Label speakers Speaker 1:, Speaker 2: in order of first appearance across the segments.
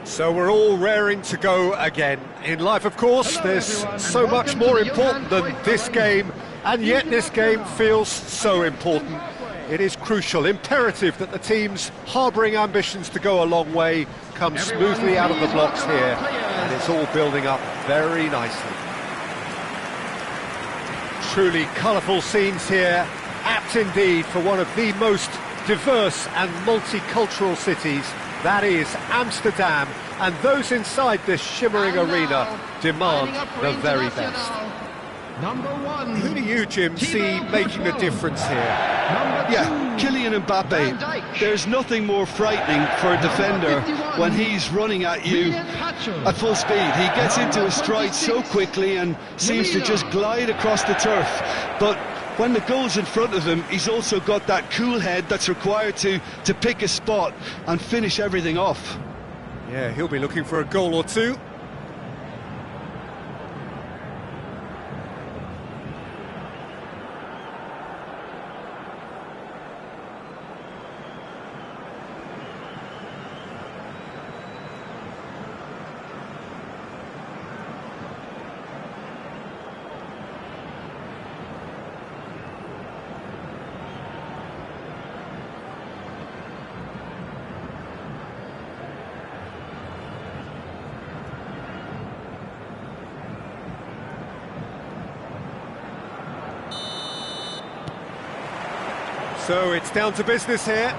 Speaker 1: So we're all raring to go again. In life, of course, there's so much more important than this game, and yet this game feels so important. It is crucial, imperative that the teams harbouring ambitions to go a long way come smoothly out of the blocks here, and it's all building up very nicely. Truly colourful scenes here, apt indeed for one of the most diverse and multicultural cities. That is Amsterdam, and those inside this shimmering arena demand the very best.
Speaker 2: Number 1.
Speaker 1: Who do you, Jim, see making the difference here?
Speaker 3: Yeah, Kylian Mbappe. There's nothing more frightening for a defender when he's running at you at full speed. He gets into a stride so quickly and seems to just glide across the turf. But when the goal's in front of him, he's also got that cool head that's required to pick a spot and finish everything off.
Speaker 1: Yeah, he'll be looking for a goal or two. So it's down to business here.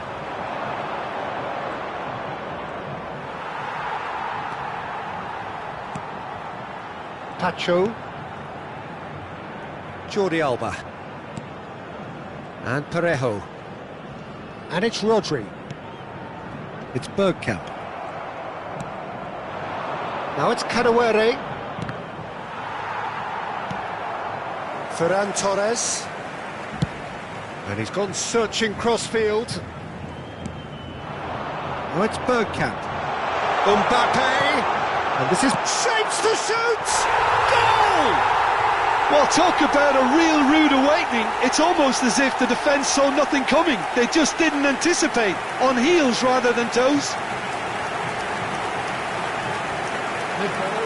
Speaker 1: Pacho. Jordi Alba. And Parejo. And it's Rodri. It's Bergkamp. Now it's Kadewere. Ferran Torres. And he's gone searching crossfield. Oh, it's Bergkamp. Mbappe! And this is shapes to shoot! Goal!
Speaker 3: Well, talk about a real rude awakening. It's almost as if the defence saw nothing coming. They just didn't anticipate. On heels rather than toes.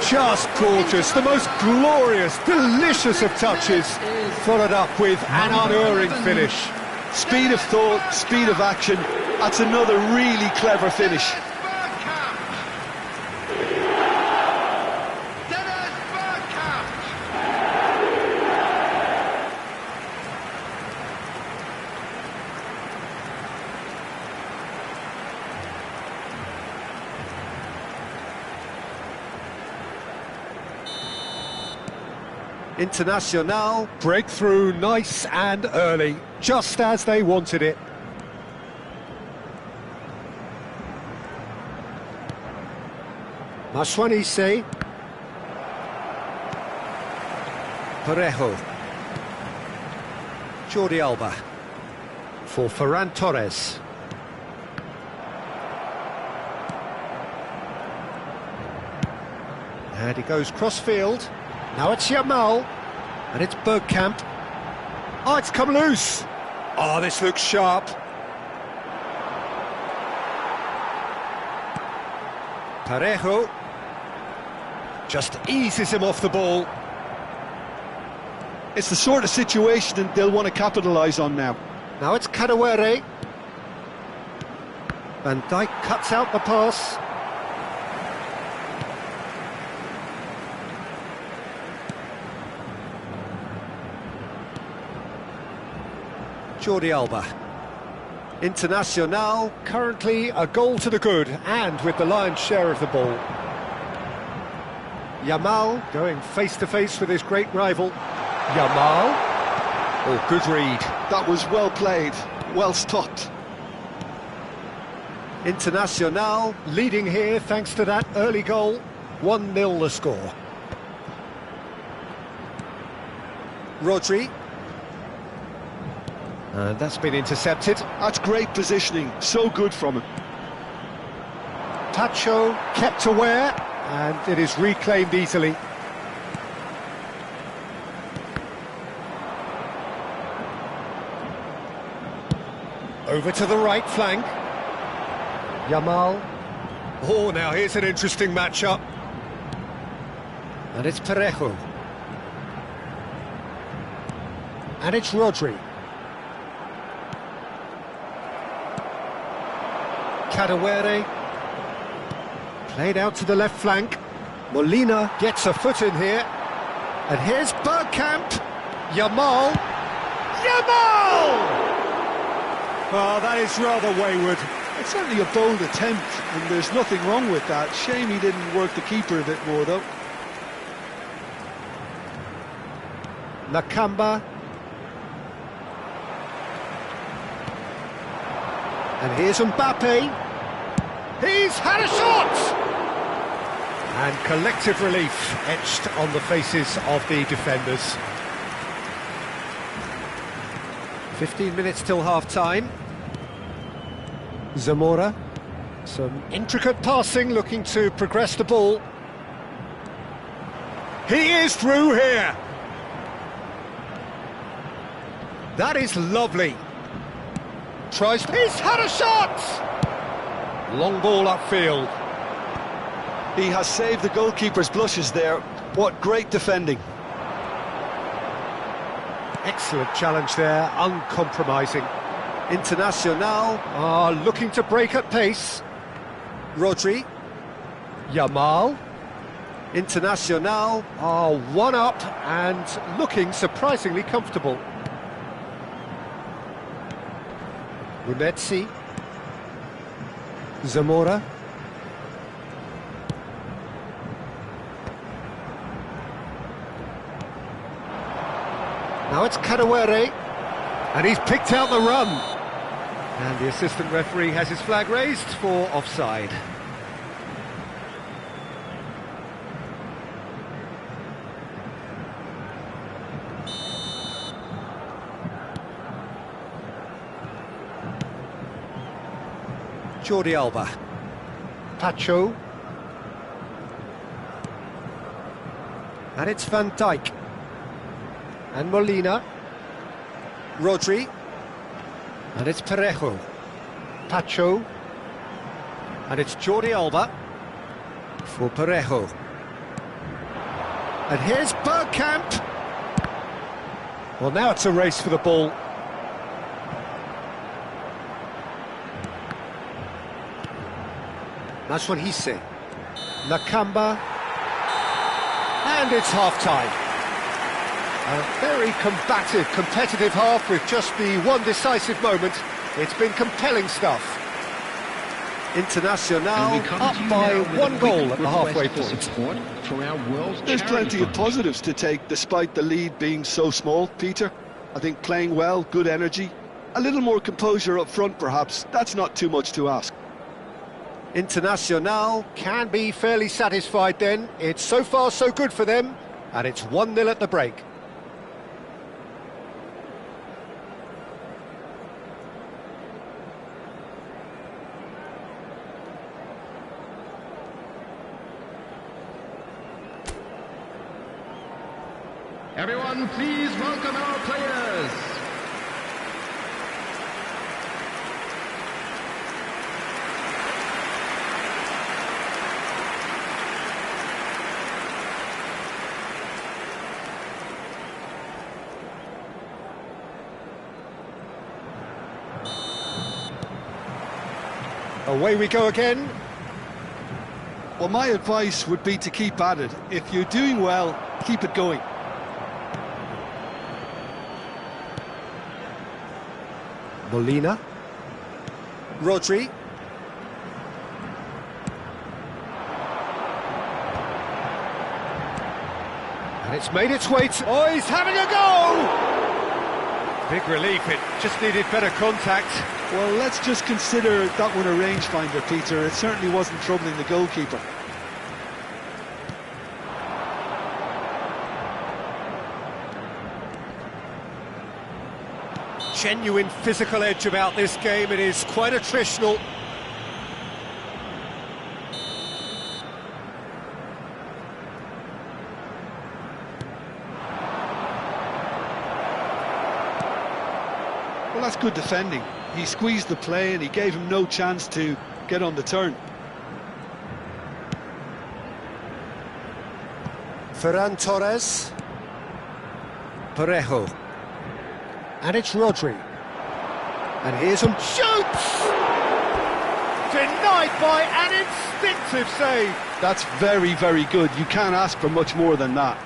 Speaker 1: Just gorgeous, the most glorious, delicious of touches, followed up with an unerring finish.
Speaker 3: Speed of thought, speed of action, that's another really clever finish.
Speaker 1: Internacional, breakthrough nice and early, just as they wanted it. Maswanise. Parejo. Jordi Alba. For Ferran Torres. And he goes cross-field. Now it's Yamal, and it's Bergkamp. Oh, it's come loose. Oh, this looks sharp. Parejo just eases him off the ball.
Speaker 3: It's the sort of situation that they'll want to capitalise on now.
Speaker 1: Now it's Kadewere. Van Dijk cuts out the pass. Jordi Alba. Internacional, currently a goal to the good, and with the lion's share of the ball. Yamal going face-to-face with his great rival. Yamal. Oh, good read.
Speaker 3: That was well played, well stopped.
Speaker 1: Internacional leading here thanks to that early goal. 1-0 the score. Rodri. And that's been intercepted.
Speaker 3: That's great positioning, so good from him.
Speaker 1: Pacho kept aware, and it is reclaimed easily. Over to the right flank. Yamal. Oh, now here's an interesting matchup. And it's Parejo. And it's Rodri. Cadawere. Played out to the left flank. Molina gets a foot in here. And here's Bergkamp. Yamal. Yamal! Oh, that is rather wayward.
Speaker 3: It's certainly a bold attempt, and there's nothing wrong with that. Shame he didn't work the keeper a bit more, though.
Speaker 1: Nakamba. And here's Mbappe. He's had a shot! And collective relief etched on the faces of the defenders. 15 minutes till half-time. Zamora. Some intricate passing, looking to progress the ball. He is through here. That is lovely. Tries. He's had a shot! Long ball upfield.
Speaker 3: He has saved the goalkeeper's blushes there. What great defending.
Speaker 1: Excellent challenge there, uncompromising. Internacional are looking to break at pace. Rodri. Yamal. Internacional are one up and looking surprisingly comfortable. Runetzi. Zamora. Now it's Cadawere, and he's picked out the run. And the assistant referee has his flag raised for offside. Jordi Alba. Pacho. And it's Van Dijk. And Molina. Rodri. And it's Parejo. Pacho. And it's Jordi Alba. For Parejo. And here's Bergkamp. Well, now it's a race for the ball. That's what he's saying. Nakamba. And it's half-time. A very combative, competitive half with just the one decisive moment. It's been compelling stuff. Internacional up by one goal at the halfway point.
Speaker 3: There's plenty of positives to take despite the lead being so small, Peter. I think playing well, good energy. A little more composure up front perhaps, that's not too much to ask.
Speaker 1: Internacional can be fairly satisfied then. It's so far so good for them, and it's 1-0 at the break.
Speaker 2: Everyone, please welcome our players.
Speaker 1: Away we go again.
Speaker 3: Well, my advice would be to keep at it. If you're doing well, keep it going.
Speaker 1: Molina. Rodri. And it's made its way to... Oh, he's having a go! Big relief, it just needed better contact.
Speaker 3: Well, let's just consider that one a rangefinder, Peter. It certainly wasn't troubling the goalkeeper.
Speaker 1: Genuine physical edge about this game. It is quite attritional.
Speaker 3: Well, that's good defending. He squeezed the play and he gave him no chance to get on the turn.
Speaker 1: Ferran Torres. Parejo. And it's Rodri. And here's him. Shoots! Denied by an instinctive save.
Speaker 3: That's very, very good. You can't ask for much more than that.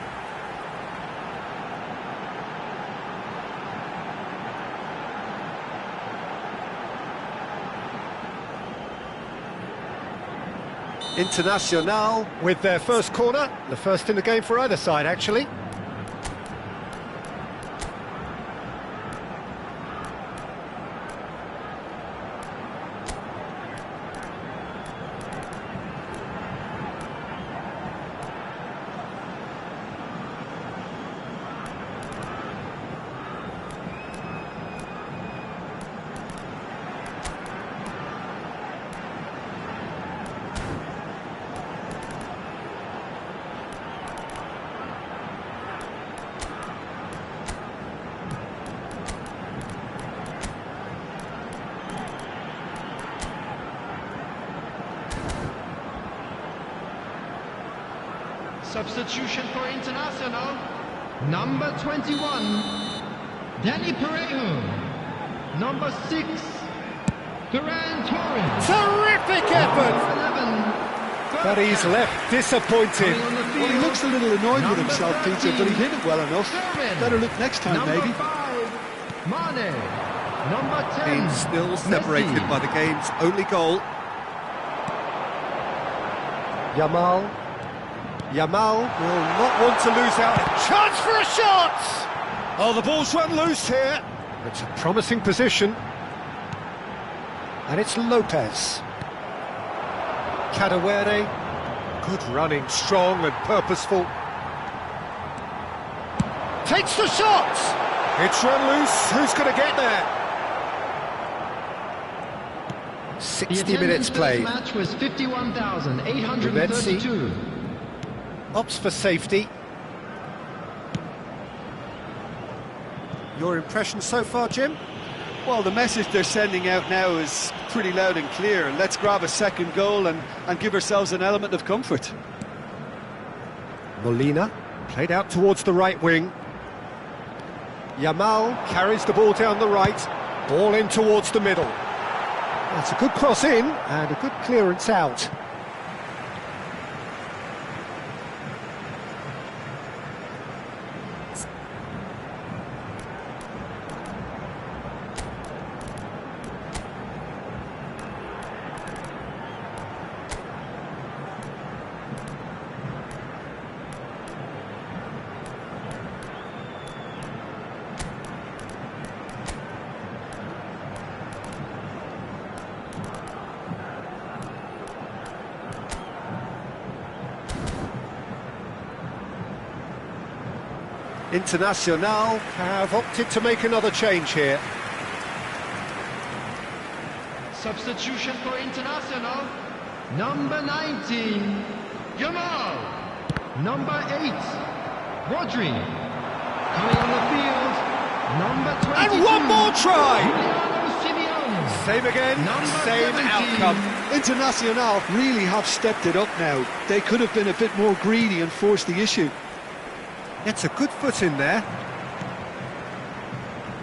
Speaker 1: Internacional with their first corner, the first in the game for either side, actually.
Speaker 2: Substitution for Internacional. Number 21, Danny Parejo. Number 6, Ferran Torres.
Speaker 1: Terrific effort!
Speaker 2: 11,
Speaker 1: But he's left disappointed.
Speaker 3: Well, he looks a little annoyed with himself, Peter, but he hit it well enough. Better look next time,
Speaker 2: Number
Speaker 3: maybe.
Speaker 2: 5, Mane. Number 10,
Speaker 1: He's still separated
Speaker 2: Messi.
Speaker 1: by the game's only goal. Yamal. Yamal will not want to lose out. Chance for a shot! Oh, the ball's run loose here. It's a promising position. And it's Lopez. Cadawere. Good running, strong and purposeful. Takes the shot! It's run loose. Who's going to get there?
Speaker 2: The
Speaker 1: 60 minutes
Speaker 2: attendance for
Speaker 1: played.
Speaker 2: this match was 51,832.
Speaker 1: Opts for safety. Your impression so far, Jim?
Speaker 3: Well, the message they're sending out now is pretty loud and clear. Let's grab a second goal and give ourselves an element of comfort.
Speaker 1: Molina played out towards the right wing. Yamal carries the ball down the right. Ball in towards the middle. That's a good cross in and a good clearance out. Internacional have opted to make another change here.
Speaker 2: Substitution for Internacional. Number 19, Yamal. Number 8, Rodri. Coming on the field, number 22.
Speaker 1: And one more try!
Speaker 2: Juliano Simeone.
Speaker 1: Same again,
Speaker 2: Number
Speaker 1: same
Speaker 2: 17.
Speaker 1: outcome.
Speaker 3: Internacional really have stepped it up now. They could have been a bit more greedy and forced the issue.
Speaker 1: It's a good foot in there.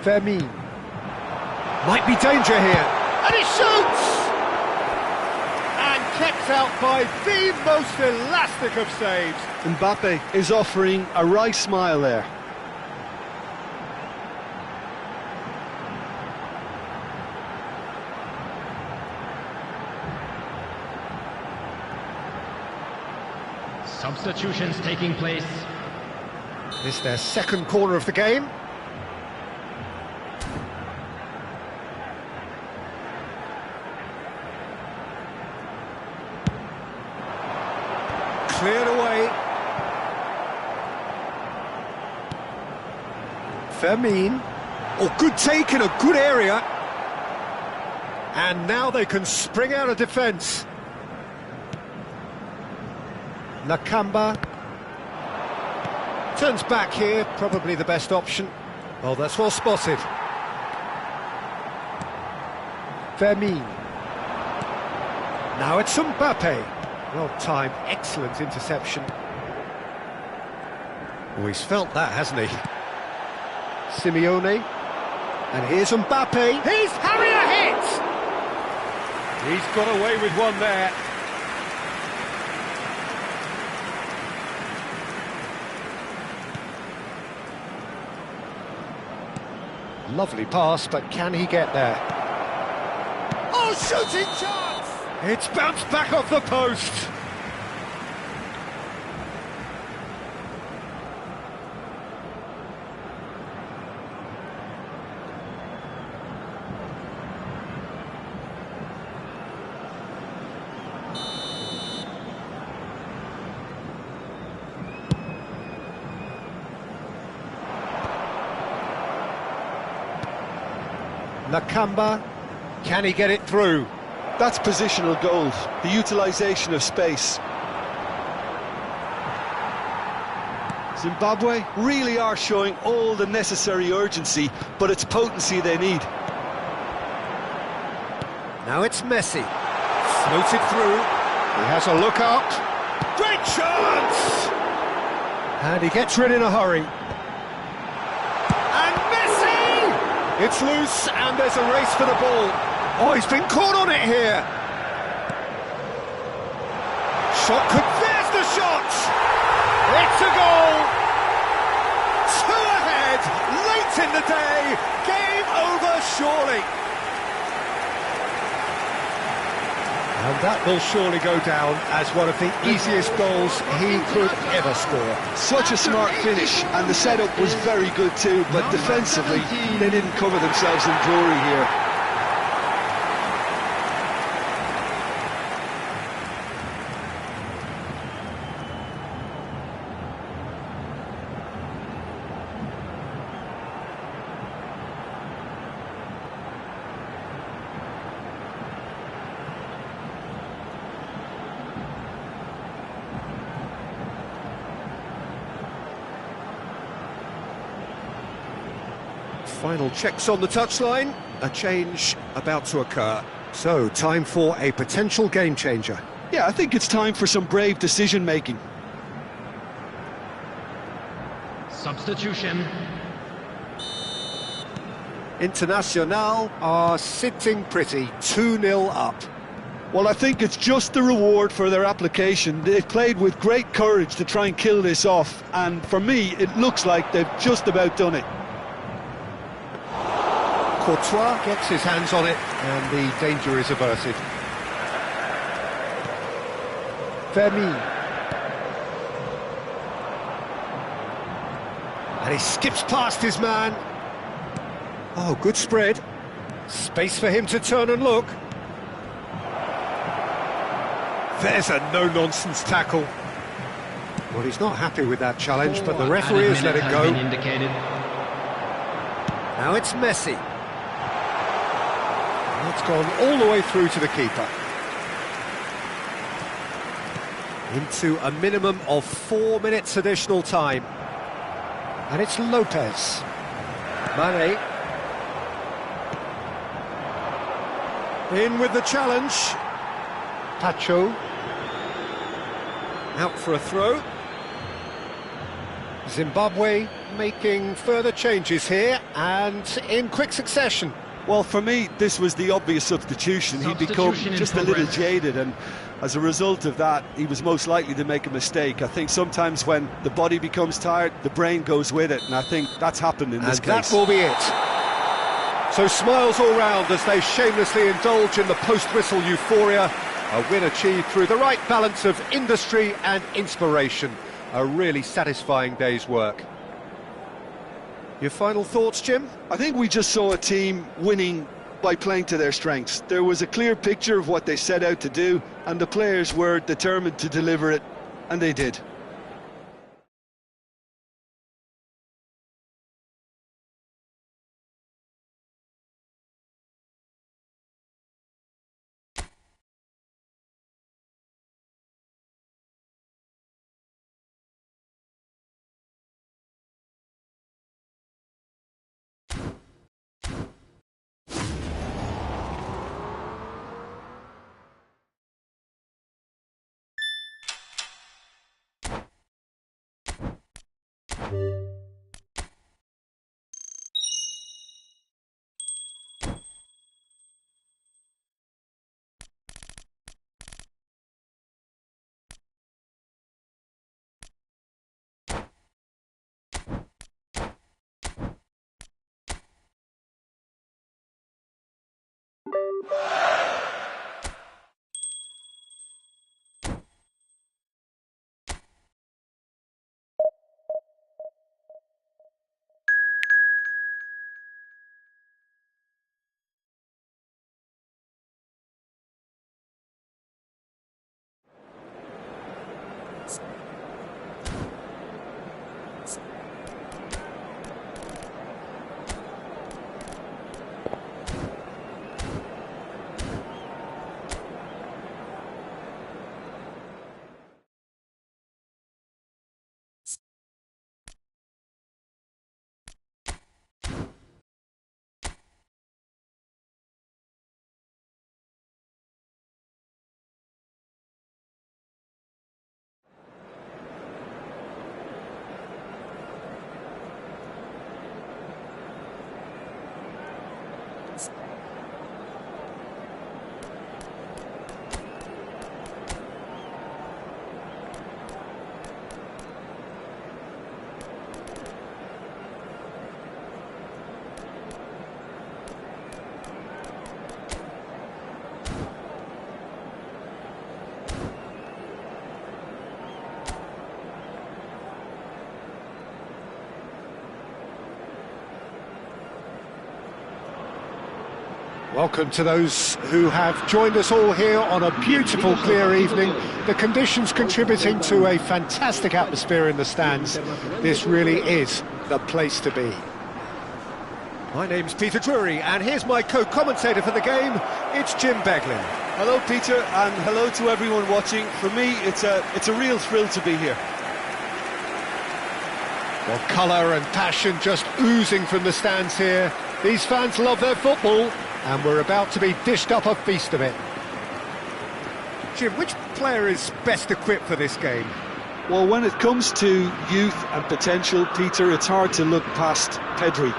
Speaker 1: Fermin. Might be danger here. And he shoots! And kept out by the most elastic of saves.
Speaker 3: Mbappe is offering a wry smile there.
Speaker 2: Substitutions taking place.
Speaker 1: This is their second corner of the game. Cleared away. Fermin. Oh, good take in a good area. And now they can spring out of defence. Nakamba. Turns back here, probably the best option. Oh, that's well spotted. Fermin. Now it's Mbappe. Well timed, excellent interception. Oh, he's felt that, hasn't he? Simeone. And here's Mbappe. He's Harrier hit! He's got away with one there. Lovely pass, but can he get there? Oh, shooting chance! It's bounced back off the post. Nakamba, can he get it through?
Speaker 3: That's positional gold, the utilisation of space. Zimbabwe really are showing all the necessary urgency, but it's potency they need.
Speaker 1: Now it's Messi. Floated through. He has a look up. Great chance! And he gets rid in a hurry. And Messi! It's loose, and there's a race for the ball. Oh, he's been caught on it here. There's the shot! It's a goal! Two ahead, late in the day. Game over, surely. And that will surely go down as one of the easiest goals he could ever score.
Speaker 3: Such a smart finish, and the setup was very good too, but defensively, they didn't cover themselves in glory here.
Speaker 1: Final checks on the touchline, a change about to occur. So, time for a potential game changer.
Speaker 3: Yeah, I think it's time for some brave decision-making.
Speaker 2: Substitution.
Speaker 1: Internacional are sitting pretty, 2-0 up.
Speaker 3: Well, I think it's just the reward for their application. They've played with great courage to try and kill this off, and for me, it looks like they've just about done it.
Speaker 1: Courtois gets his hands on it, and the danger is averted. Fermi. And he skips past his man. Oh, good spread. Space for him to turn and look. There's a no-nonsense tackle. Well, he's not happy with that challenge, but the referee has let it go. Now it's Messi. It's gone all the way through to the keeper. Into a minimum of 4 minutes additional time. And it's Lopez. Mane. In with the challenge. Pacho. Out for a throw. Zimbabwe making further changes here, and in quick succession.
Speaker 3: Well, for me, this was the obvious substitution. He'd become just a little jaded, and as a result of that, he was most likely to make a mistake. I think sometimes when the body becomes tired, the brain goes with it, and I think that's happened in this case.
Speaker 1: And that will be it. So smiles all round as they shamelessly indulge in the post-whistle euphoria. A win achieved through the right balance of industry and inspiration. A really satisfying day's work. Your final thoughts, Jim?
Speaker 3: I think we just saw a team winning by playing to their strengths. There was a clear picture of what they set out to do, and the players were determined to deliver it, and they did.
Speaker 1: Welcome to those who have joined us all here on a beautiful, clear evening. The conditions contributing to a fantastic atmosphere in the stands. This really is the place to be. My name's Peter Drury, and here's my co-commentator for the game. It's Jim Beglin.
Speaker 3: Hello, Peter, and hello to everyone watching. For me, it's a real thrill to be here.
Speaker 1: Well, colour and passion just oozing from the stands here. These fans love their football, and we're about to be dished up a feast of it. Jim, which player is best equipped for this game?
Speaker 3: Well, when it comes to youth and potential, Peter, it's hard to look past Pedri,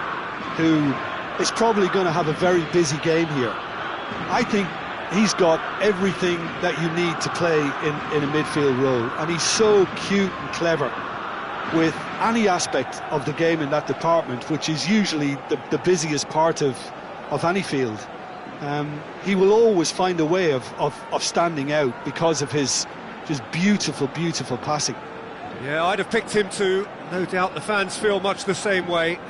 Speaker 3: who is probably going to have a very busy game here. I think he's got everything that you need to play in a midfield role, and he's so cute and clever with any aspect of the game in that department, which is usually the busiest part of any field. He will always find a way of standing out because of his just beautiful passing.
Speaker 1: Yeah, I'd have picked him too. No doubt the fans feel much the same way.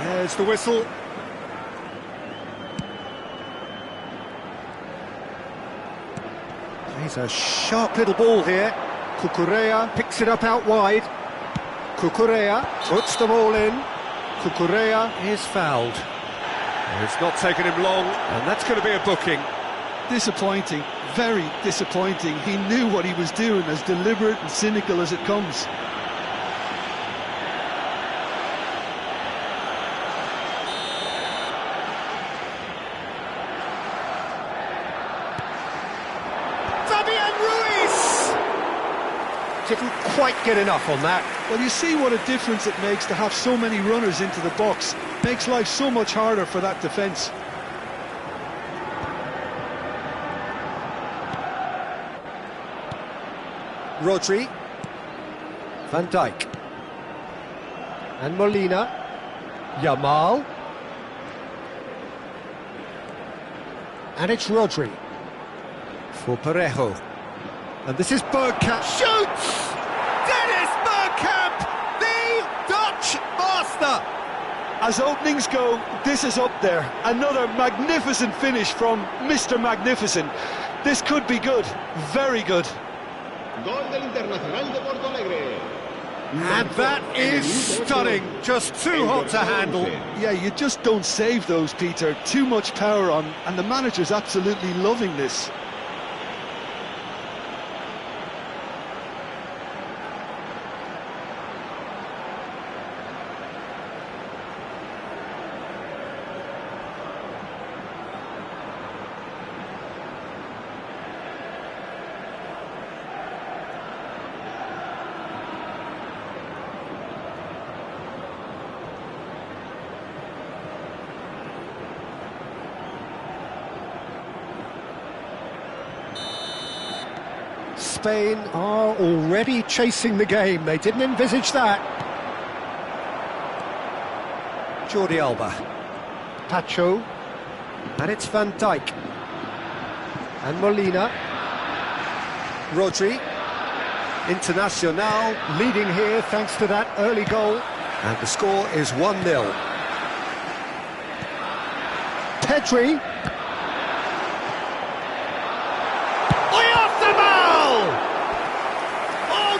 Speaker 1: There's the whistle. He's a sharp little ball here. Cucurella picks it up out wide. Cucurella puts the ball in. Cucurella is fouled. It's not taken him long, and that's going to be a booking.
Speaker 3: Disappointing, very disappointing. He knew what he was doing, as deliberate and cynical as it comes.
Speaker 1: Didn't quite get enough on that.
Speaker 3: Well, you see what a difference it makes to have so many runners into the box. Makes life so much harder for that defence.
Speaker 1: Rodri, Van Dijk, and Molina, Yamal, and it's Rodri for Parejo. And this is Bergkamp. Shoots! Dennis Bergkamp, the Dutch master!
Speaker 3: As openings go, this is up there. Another magnificent finish from Mr. Magnificent. This could be good, very good.
Speaker 4: Gol del Internacional de Porto Alegre.
Speaker 1: And that is stunning, just too hot to handle.
Speaker 3: Yeah, you just don't save those, Peter. Too much power on, and the manager's absolutely loving this.
Speaker 1: Spain are already chasing the game. They didn't envisage that. Jordi Alba. Pacho. And it's Van Dijk. And Molina. Rodri. Internacional leading here thanks to that early goal. And the score is 1-0. Pedri.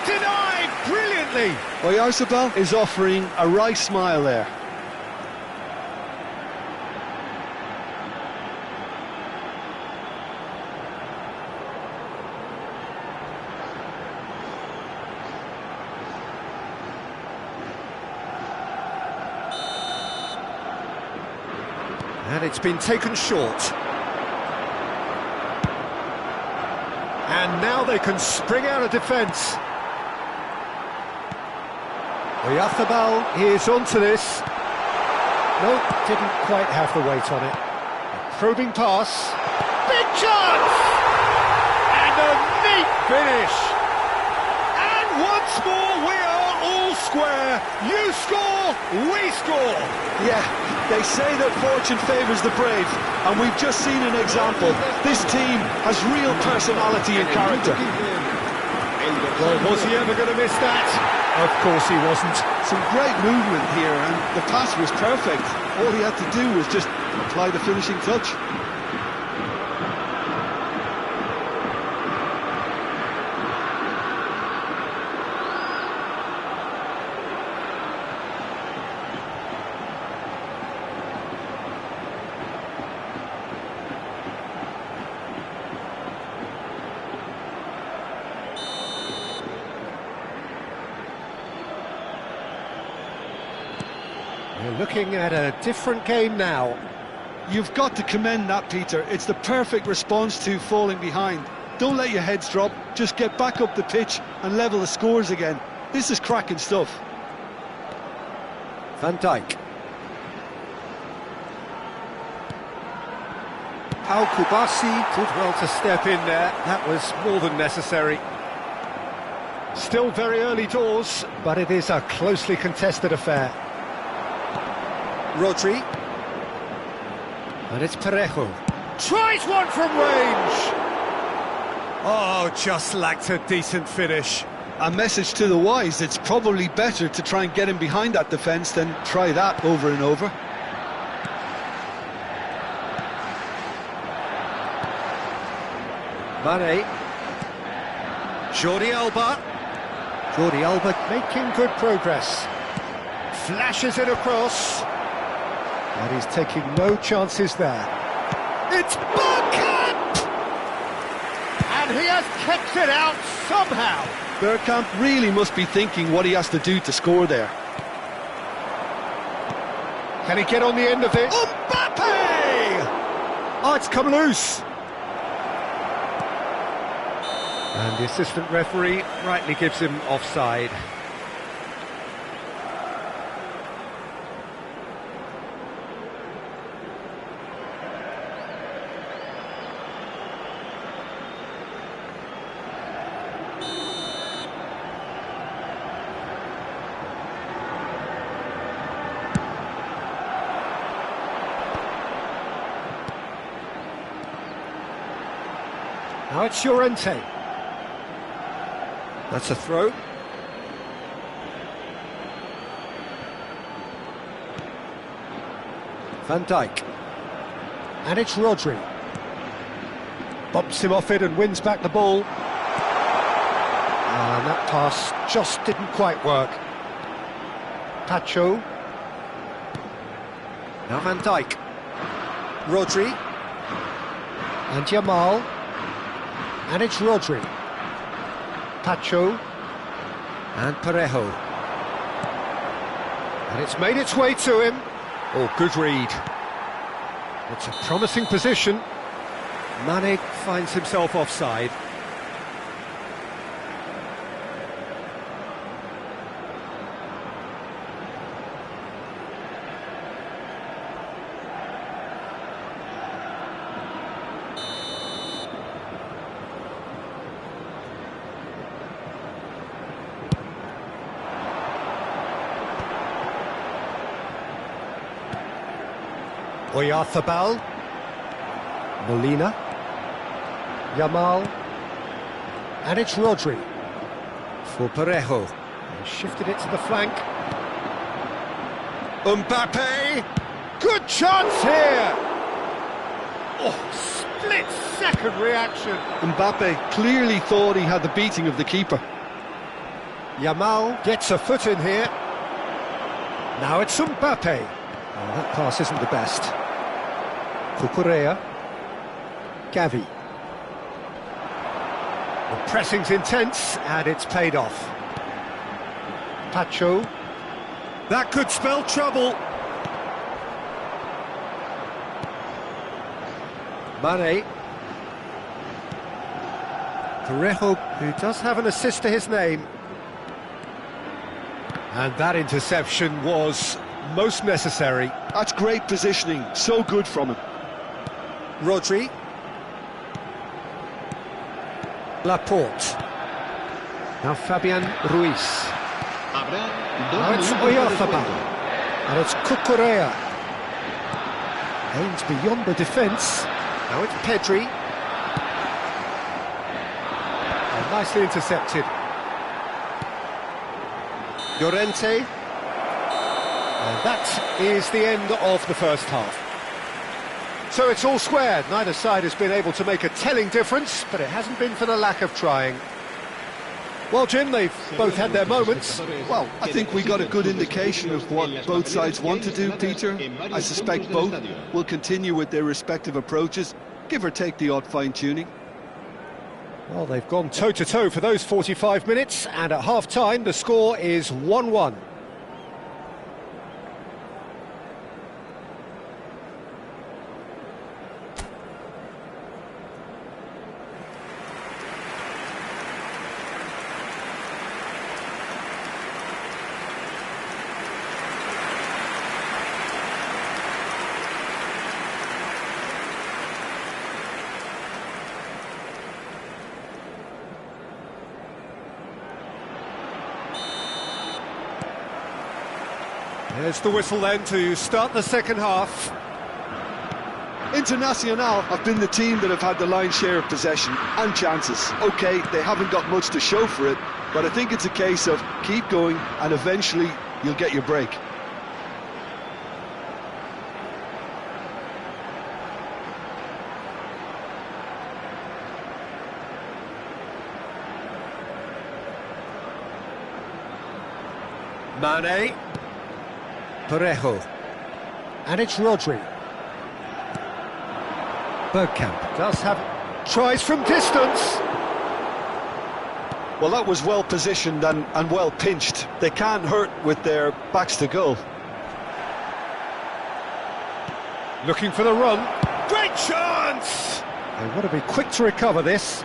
Speaker 1: Denied brilliantly.
Speaker 3: Oyarzabal is offering a wry smile there.
Speaker 1: And it's been taken short. And now they can spring out of defence. Oyarzabal is onto this. No, didn't quite have the weight on it. Probing pass. Big chance! And a neat finish. And once more we are all square. You score, we score.
Speaker 3: Yeah, they say that fortune favours the brave, and we've just seen an example. This team has real personality and character.
Speaker 1: Well, was he ever going to miss that? Of course he wasn't.
Speaker 3: Some great movement here, and the pass was perfect. All he had to do was just apply the finishing touch.
Speaker 1: We're looking at a different game now.
Speaker 3: You've got to commend that, Peter. It's the perfect response to falling behind. Don't let your heads drop, just get back up the pitch and level the scores again. This is cracking stuff.
Speaker 1: Van Dijk. Al Kubasi did well to step in there. That was more than necessary. Still very early doors, but it is a closely contested affair. Rodri. And it's Parejo. Tries one from range! Oh, just lacked a decent finish.
Speaker 3: A message to the wise, it's probably better to try and get him behind that defence than try that over and over.
Speaker 1: Mane. Jordi Alba. Jordi Alba making good progress. Flashes it across. And he's taking no chances there. It's Bergkamp! And he has kept it out somehow.
Speaker 3: Bergkamp really must be thinking what he has to do to score there.
Speaker 1: Can he get on the end of it? Mbappe! Oh, it's come loose. And the assistant referee rightly gives him offside. Now it's Llorente. That's a throw. Van Dijk. And it's Rodri. Bumps him off it and wins back the ball. And that pass just didn't quite work. Pacho. Now Van Dijk. Rodri. And Yamal. And it's Rodri. Pacho. And Parejo. And it's made its way to him. Oh, good read. It's a promising position. Mane finds himself offside. Oyarzabal, Molina, Yamal, and it's Rodri for Parejo. He shifted it to the flank. Mbappe, good chance here! Oh, split-second reaction.
Speaker 3: Mbappe clearly thought he had the beating of the keeper.
Speaker 1: Yamal gets a foot in here. Now it's Mbappe. Oh, that pass isn't the best. Cucurella. Gavi. The pressing's intense, and it's paid off. Pacho. That could spell trouble. Mane. Parejo, who does have an assist to his name. And that interception was most necessary.
Speaker 3: That's great positioning, so good from him.
Speaker 1: Rodri. Laporte. Now Fabian Ruiz. Now it's Oyarzabal. And it's Cucurella. Aims beyond the defence. Now it's Pedri. And nicely intercepted. Llorente. And that is the end of the first half. So it's all squared. Neither side has been able to make a telling difference, but it hasn't been for the lack of trying. Well, Jim, they've both had their moments.
Speaker 3: Well, I think we got a good indication of what both sides want to do, Peter. I suspect both will continue with their respective approaches, give or take the odd fine-tuning.
Speaker 1: Well, they've gone toe-to-toe for those 45 minutes, and at half-time the score is 1-1. There's the whistle then to start the second half.
Speaker 3: Internacional have been the team that have had the lion's share of possession and chances. OK, they haven't got much to show for it, but I think it's a case of keep going and eventually you'll get your break.
Speaker 1: Mane. Parejo. And it's Rodri. Bergkamp does have tries from distance.
Speaker 3: Well, that was well positioned and well pinched. They can't hurt with their backs to goal.
Speaker 1: Looking for the run. Great chance! They want to be quick to recover this.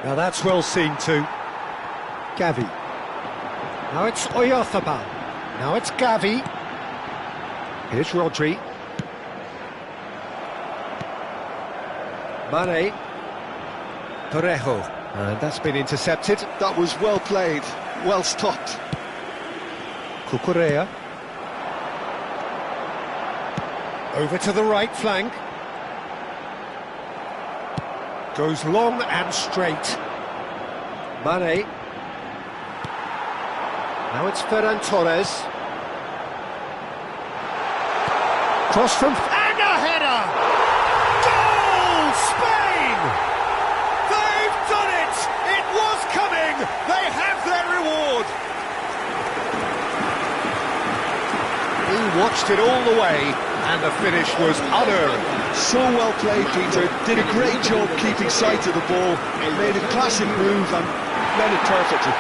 Speaker 1: Now that's well seen too. Gavi. Now it's Oyarzabal. Now it's Gavi. Here's Rodri. Mane. Parejo. And that's been intercepted.
Speaker 3: That was well played, well stopped.
Speaker 1: Cucurella. Over to the right flank. Goes long and straight. Mane. Now it's Ferran Torres. Cross from... And a header! Goal! Spain! They've done it! It was coming! They punched it all the way, and the finish was unearned.
Speaker 3: So well played, Peter. Did a great job keeping sight of the ball, made a classic move and read it perfectly.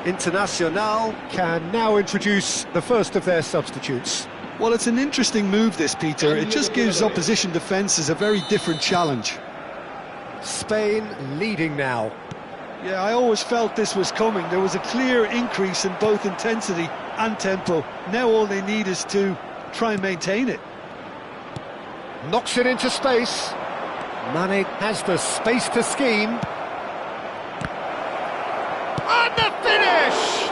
Speaker 1: Internacional can now introduce the first of their substitutes.
Speaker 3: Well, it's an interesting move, this, Peter. It just gives opposition defences a very different challenge.
Speaker 1: Spain leading now.
Speaker 3: Yeah, I always felt this was coming. There was a clear increase in both intensity and tempo. Now all they need is to try and maintain it.
Speaker 1: Knocks it into space. Mane has the space to scheme. And the finish!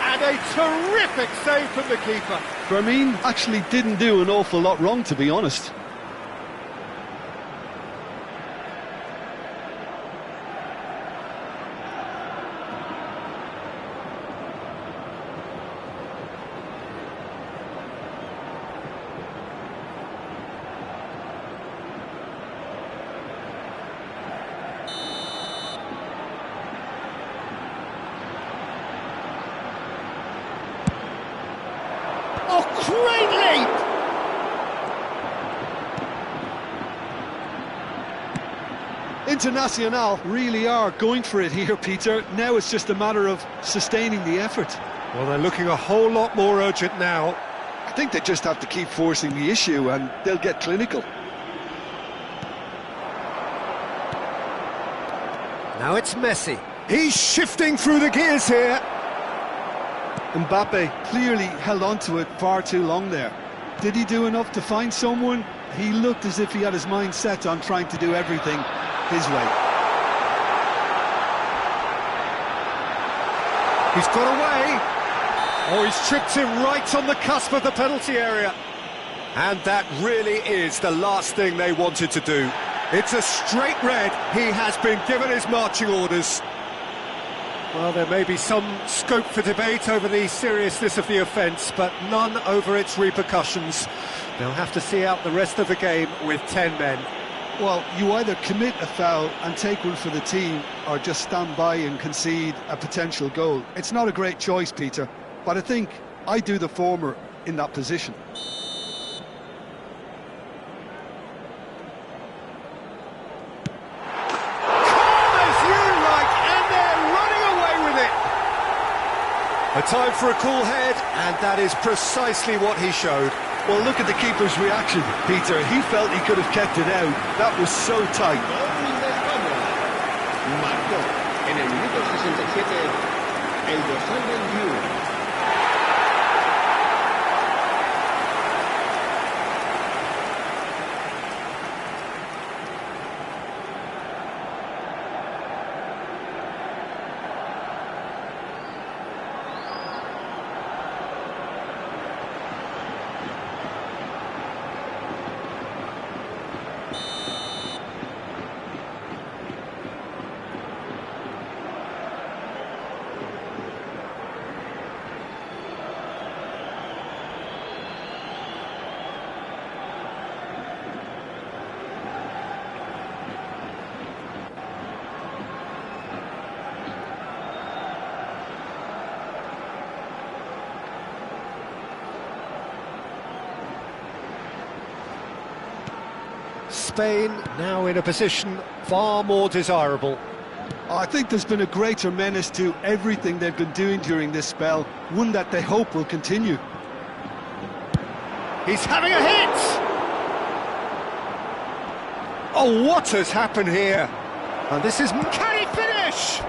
Speaker 1: And a terrific save from the keeper.
Speaker 3: Fermin actually didn't do an awful lot wrong, to be honest.
Speaker 1: Oh, great leap!
Speaker 3: Internacional really are going for it here, Peter. Now it's just a matter of sustaining the effort.
Speaker 1: Well, they're looking a whole lot more urgent now.
Speaker 3: I think they just have to keep forcing the issue and they'll get clinical.
Speaker 1: Now it's Messi. He's shifting through the gears here.
Speaker 3: Mbappe clearly held on to it far too long there. Did he do enough to find someone? He looked as if he had his mind set on trying to do everything his way.
Speaker 1: He's got away. Oh, he's tripped him right on the cusp of the penalty area. And that really is the last thing they wanted to do. It's a straight red. He has been given his marching orders. Well, there may be some scope for debate over the seriousness of the offence, but none over its repercussions. They'll have to see out the rest of the game with 10 men.
Speaker 3: Well, you either commit a foul and take one for the team, or just stand by and concede a potential goal. It's not a great choice, Peter, but I think I do the former in that position.
Speaker 1: A time for a cool head, and that is precisely what he showed.
Speaker 3: Well, look at the keeper's reaction, Peter. He felt he could have kept it out. That was so tight.
Speaker 4: Marcó en el minuto 67 el dorsal 21.
Speaker 1: Spain now in a position far more desirable.
Speaker 3: I think there's been a greater menace to everything they've been doing during this spell, one that they hope will continue.
Speaker 1: He's having a hit! Oh, what has happened here? And this is... Can he finish?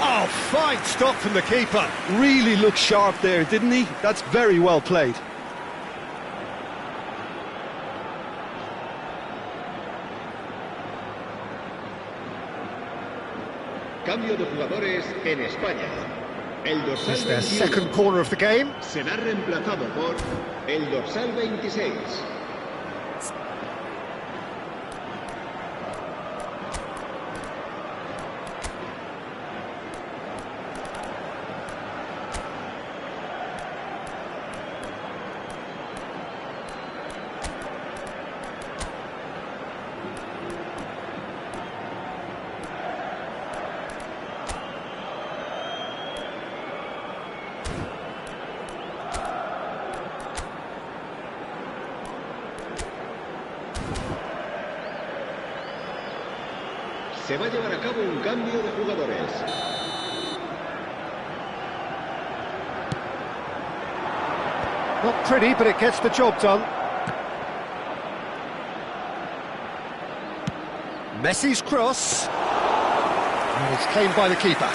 Speaker 1: Oh, fine stop from the keeper.
Speaker 3: Really looked sharp there, didn't he? That's very well played.
Speaker 4: Cambio de jugadores en España. El dorsal
Speaker 1: It's their
Speaker 4: 21
Speaker 1: second corner of the game.
Speaker 4: será reemplazado por el dorsal 26. Se va a llevar a cabo un cambio de jugadores.
Speaker 1: Not pretty, but it gets the job done. Messi's cross. And it's claimed by the keeper.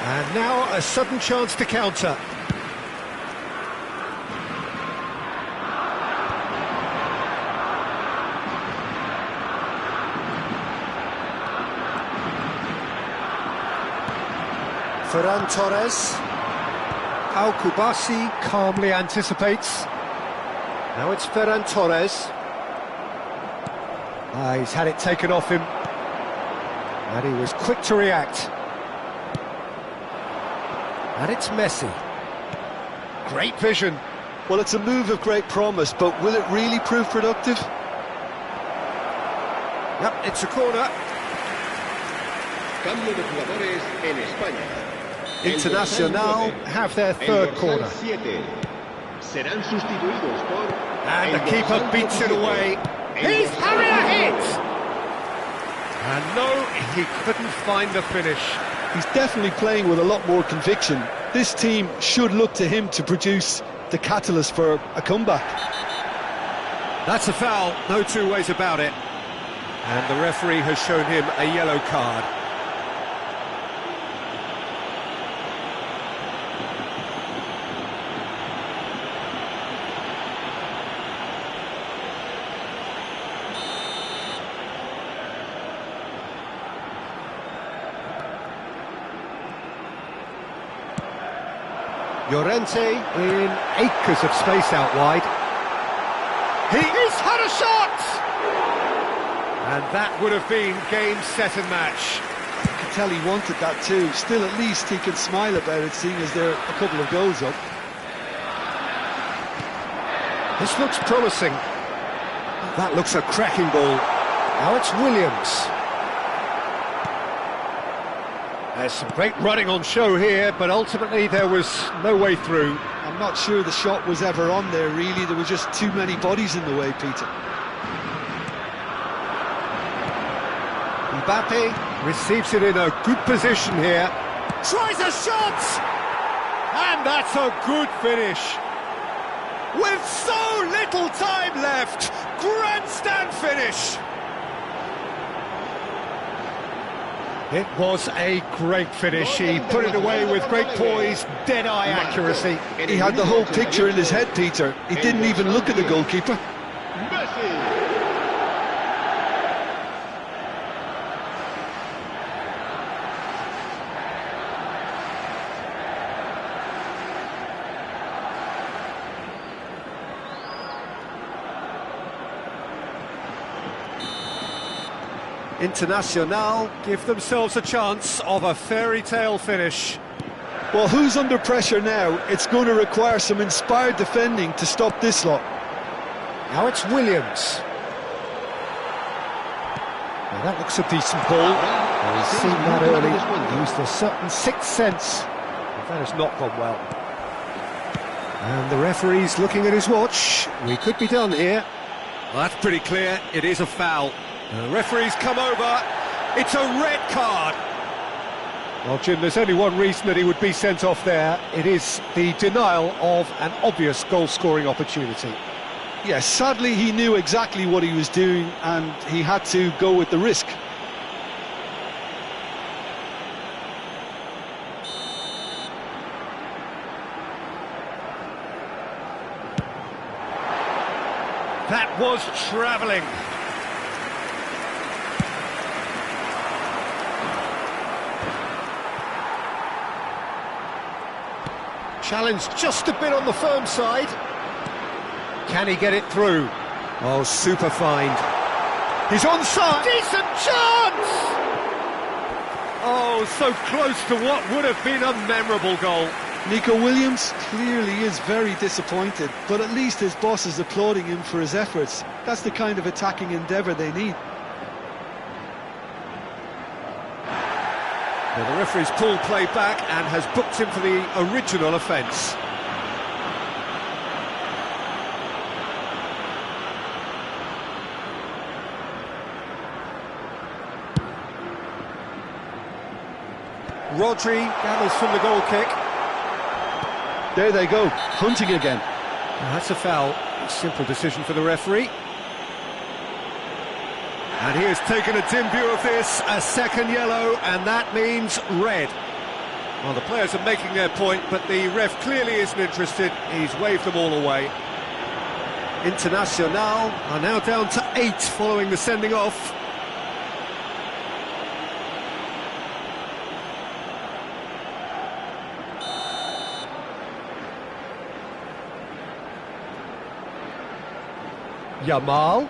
Speaker 1: And now a sudden chance to counter. Ferran Torres. Al Kubasi calmly anticipates. Now it's Ferran Torres. He's had it taken off him. And he was quick to react. And it's Messi. Great vision.
Speaker 3: Well, it's a move of great promise, but will it really prove productive?
Speaker 1: Yep, it's a corner.
Speaker 4: Cambio de jugadores en España.
Speaker 1: Internacional have their third corner.
Speaker 4: 7. Serán sustituidos por
Speaker 1: And the
Speaker 4: el
Speaker 1: keeper
Speaker 4: dorsal
Speaker 1: beats it
Speaker 4: 17.
Speaker 1: away.
Speaker 4: El
Speaker 1: He's
Speaker 4: dorsal
Speaker 1: having a
Speaker 4: 19.
Speaker 1: hit! And no, he couldn't find the finish.
Speaker 3: He's definitely playing with a lot more conviction. This team should look to him to produce the catalyst for a comeback.
Speaker 1: That's a foul, no two ways about it. And the referee has shown him a yellow card. Llorente in acres of space out wide. He's had a shot! And that would have been game, set and match.
Speaker 3: You can tell he wanted that too. Still, at least he can smile about it, seeing as there are a couple of goals up.
Speaker 1: This looks promising. That looks a cracking ball. Now it's Williams. There's some great running on show here, but ultimately there was no way through.
Speaker 3: I'm not sure the shot was ever on there, really. There were just too many bodies in the way, Peter.
Speaker 1: Mbappe receives it in a good position here. Tries a shot! And that's a good finish. With so little time left, grandstand finish. It was a great finish. He put it away with great poise, dead-eye accuracy.
Speaker 3: He had the whole picture in his head, Peter. He didn't even look at the goalkeeper.
Speaker 4: Messi.
Speaker 1: Internacional give themselves a chance of a fairy tale finish.
Speaker 3: Well, who's under pressure now? It's going to require some inspired defending to stop this lot.
Speaker 1: Now it's Williams. Now that looks a decent ball. Well, he's seen that early. Used a certain sixth sense. But that has not gone well. And the referee's looking at his watch. We could be done here. Well, that's pretty clear. It is a foul. The referee's come over. It's a red card. Well, Jim, there's only one reason that he would be sent off there. It is the denial of an obvious goal-scoring opportunity.
Speaker 3: Yes, sadly he knew exactly what he was doing and he had to go with the risk.
Speaker 1: That was travelling. Challenged just a bit on the firm side. Can he get it through? Oh, super find. He's onside. Decent chance! Oh, so close to what would have been a memorable goal.
Speaker 3: Nico Williams clearly is very disappointed, but at least his boss is applauding him for his efforts. That's the kind of attacking endeavour they need.
Speaker 1: Well, the referee's pulled play back and has booked him for the original offence. Rodri gambles from the goal kick.
Speaker 3: There they go, hunting again.
Speaker 1: Well, that's a foul. Simple decision for the referee. And he has taken a dim view of this, a second yellow, and that means red. Well, the players are making their point, but the ref clearly isn't interested. He's waved them all away. Internacional are now down to 8 following the sending off. Yamal,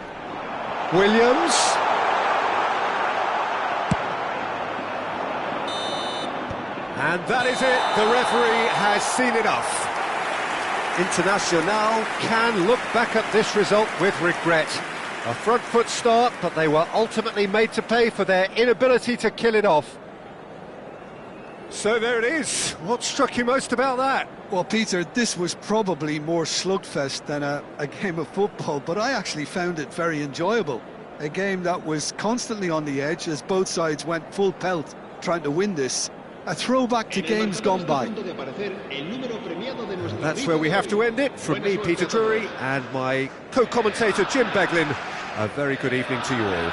Speaker 1: Williams, and that is it, the referee has seen enough. Internacional can look back at this result with regret. A front foot start, but they were ultimately made to pay for their inability to kill it off. So there it is. What struck you most about that?
Speaker 3: Well, Peter, this was probably more slugfest than a game of football, but I actually found it very enjoyable. A game that was constantly on the edge as both sides went full pelt trying to win this. A throwback to games gone by.
Speaker 1: That's where we have to end it. From me, Peter Drury, and my co-commentator, Jim Beglin, a very good evening to you all.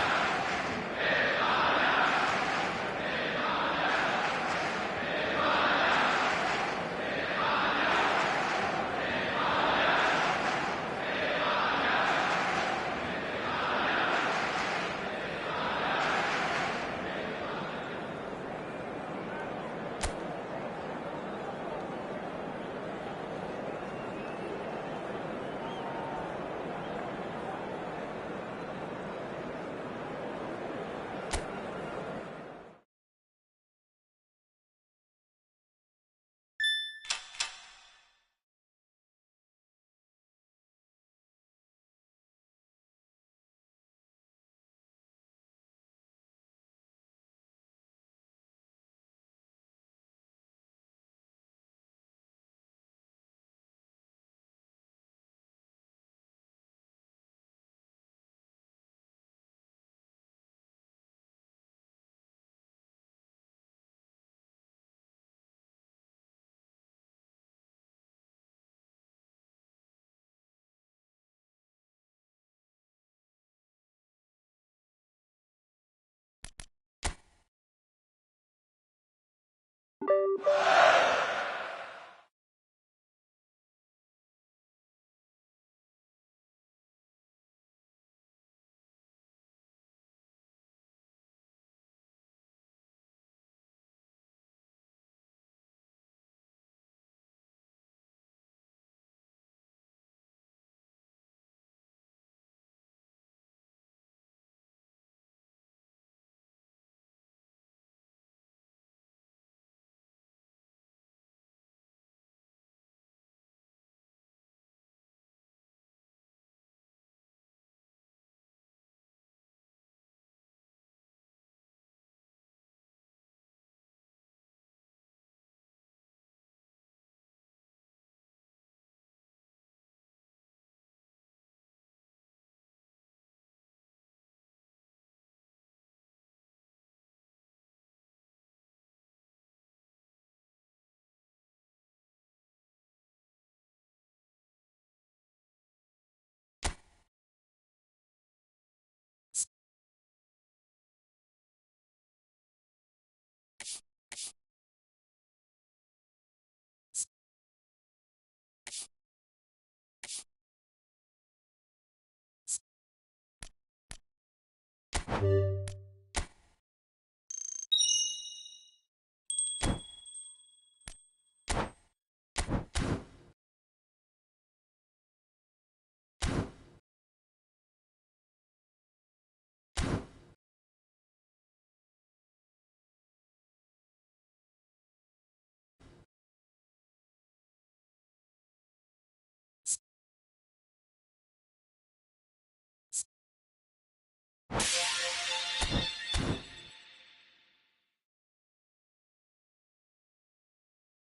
Speaker 1: Ronaldo.